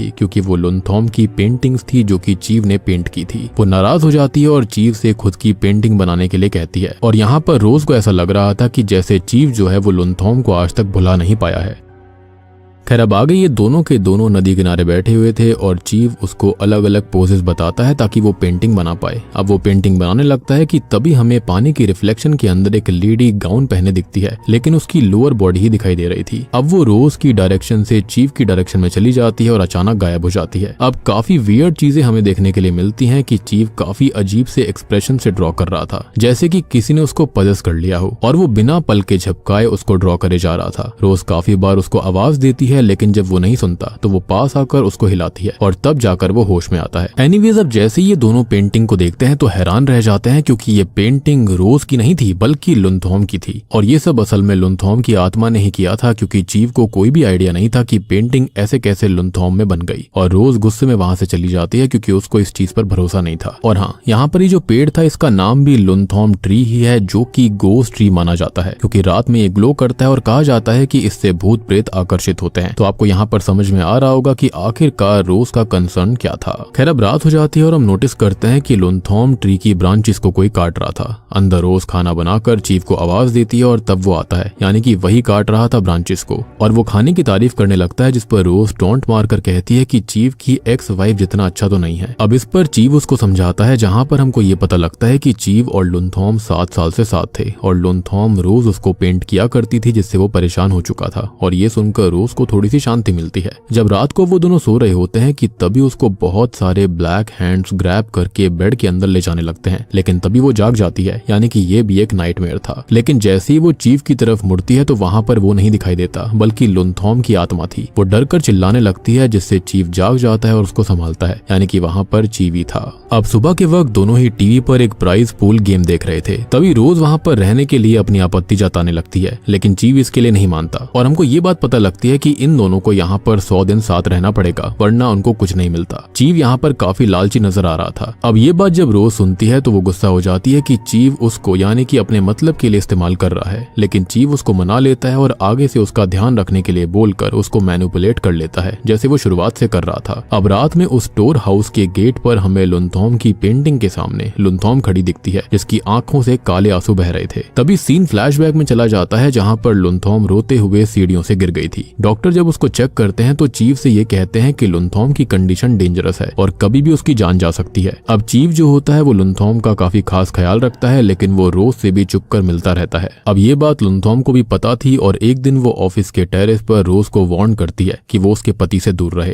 थी क्योंकि वो लुनथॉम की पेंटिंग्स थी जो कि चीव ने पेंट की थी। वो नाराज हो जाती है और चीव से खुद की पेंटिंग बनाने के लिए कहती है और यहाँ पर रोज को ऐसा लग रहा था कि जैसे चीव जो है वो लुनथॉम को आज तक भुला नहीं पाया है। खैर अब आगे ये दोनों के दोनों नदी किनारे बैठे हुए थे और चीव उसको अलग अलग पोजेस बताता है ताकि वो पेंटिंग बना पाए। अब वो पेंटिंग बनाने लगता है कि तभी हमें पानी की रिफ्लेक्शन के अंदर एक लेडी गाउन पहने दिखती है, लेकिन उसकी लोअर बॉडी ही दिखाई दे रही थी। अब वो रोज की डायरेक्शन से चीव की डायरेक्शन में चली जाती है और अचानक गायब हो जाती है। अब काफी वियर्ड चीजें हमें देखने के लिए मिलती है कि चीव काफी अजीब से एक्सप्रेशन से ड्रॉ कर रहा था, जैसे कि किसी ने उसको पजेस कर लिया हो, और वो बिना पल के झपकाए उसको ड्रॉ करे जा रहा था। रोज काफी बार उसको आवाज देती है, लेकिन जब वो नहीं सुनता तो वो पास आकर उसको हिलाती है और तब जाकर वो होश में आता है। एनीवेज अब जैसे ये दोनों पेंटिंग को देखते हैं तो हैरान रह जाते हैं क्योंकि ये पेंटिंग रोज की नहीं थी बल्कि लुनथॉम की थी, और ये सब असल में लुनथॉम की आत्मा ने ही किया था क्योंकि चीव को कोई भी आइडिया नहीं था कि पेंटिंग ऐसे कैसे लुनथॉम में बन गई। और रोज गुस्से में वहां से चली जाती है क्योंकि उसको इस चीज पर भरोसा नहीं था। और हाँ, यहाँ पर ये जो पेड़ था इसका नाम भी लुनथॉम ट्री ही है, जो कि गोस्ट ट्री माना जाता है क्योंकि रात में ये ग्लो करता है और कहा जाता है कि इससे भूत प्रेत आकर्षित होते हैं। तो आपको यहाँ पर समझ में आ रहा होगा कि आखिरकार रोज का कंसर्न क्या था। खैर अब रात हो जाती है और हम नोटिस करते हैं कि लुनथॉम ट्री की ब्रांचेस को कोई काट रहा था। अंदर रोज खाना बनाकर चीव को आवाज देती है और तब वो आता है, यानी कि वही काट रहा था ब्रांचेस को, और वो खाने की तारीफ करने लगता है, जिस पर रोज टोंट मारकर कहती है कि चीव की एक्स वाइफ जितना अच्छा तो नहीं है। अब इस पर चीव उसको समझाता है, जहाँ पर हमको ये पता लगता है कि चीव और लुनथॉम 7 साल से साथ थे और लुनथॉम रोज उसको पेंट किया करती थी जिससे वो परेशान हो चुका था। और ये सुनकर रोज को थोड़ी सी शांति मिलती है। जब रात को वो दोनों सो रहे होते हैं कि तभी उसको बहुत सारे ब्लैक हैंड्स ग्रैब करके बेड के अंदर ले जाने लगते हैं, लेकिन तभी वो जाग जाती है, यानी कि ये भी एक नाइटमेयर था। लेकिन जैसे ही वो चीव की तरफ मुड़ती है तो वहां पर वो नहीं दिखाई देता बल्कि लुनथॉम की आत्मा थी। वो डर कर चिल्लाने लगती है जिससे चीव जाग जाता है और उसको संभालता है, यानी कि वहां पर चीव ही था। अब सुबह के वक्त दोनों ही टीवी पर एक प्राइज पूल गेम देख रहे थे। तभी रोज वहां पर रहने के लिए अपनी आपत्ति जताने लगती है, लेकिन चीव इसके लिए नहीं मानता और हमको ये बात पता लगती है कि इन दोनों को यहाँ पर 100 दिन साथ रहना पड़ेगा वरना उनको कुछ नहीं मिलता। चीव यहाँ पर काफी लालची नजर आ रहा था। अब ये बात जब रोज सुनती है तो वो गुस्सा हो जाती है कि चीव उसको यानी कि अपने मतलब के लिए इस्तेमाल कर रहा है, लेकिन चीव उसको मना लेता है और आगे से उसका ध्यान रखने के लिए बोलकर उसको मैनिपुलेट कर लेता है जैसे वो शुरुआत से कर रहा था। अब रात में उस स्टोर हाउस के गेट पर हमें लुनथॉम की पेंटिंग के सामने लुनथॉम खड़ी दिखती है जिसकी आंखों से काले आंसू बह रहे थे। तभी सीन फ्लैशबैक में चला जाता है जहाँ पर लुनथॉम रोते हुए सीढ़ियों से गिर गई थी। डॉक्टर जब उसको चेक करते हैं तो चीव से ये कहते हैं कि लुनथॉम की कंडीशन डेंजरस है और कभी भी उसकी जान जा सकती है। अब चीव जो होता है वो लुनथॉम का काफी खास ख्याल रखता है, लेकिन वो रोज से भी चुप कर मिलता रहता है। अब ये बात लुनथॉम को भी पता थी और एक दिन वो ऑफिस के टेरेस पर रोज को वार्न करती है कि वो उसके पति से दूर रहे।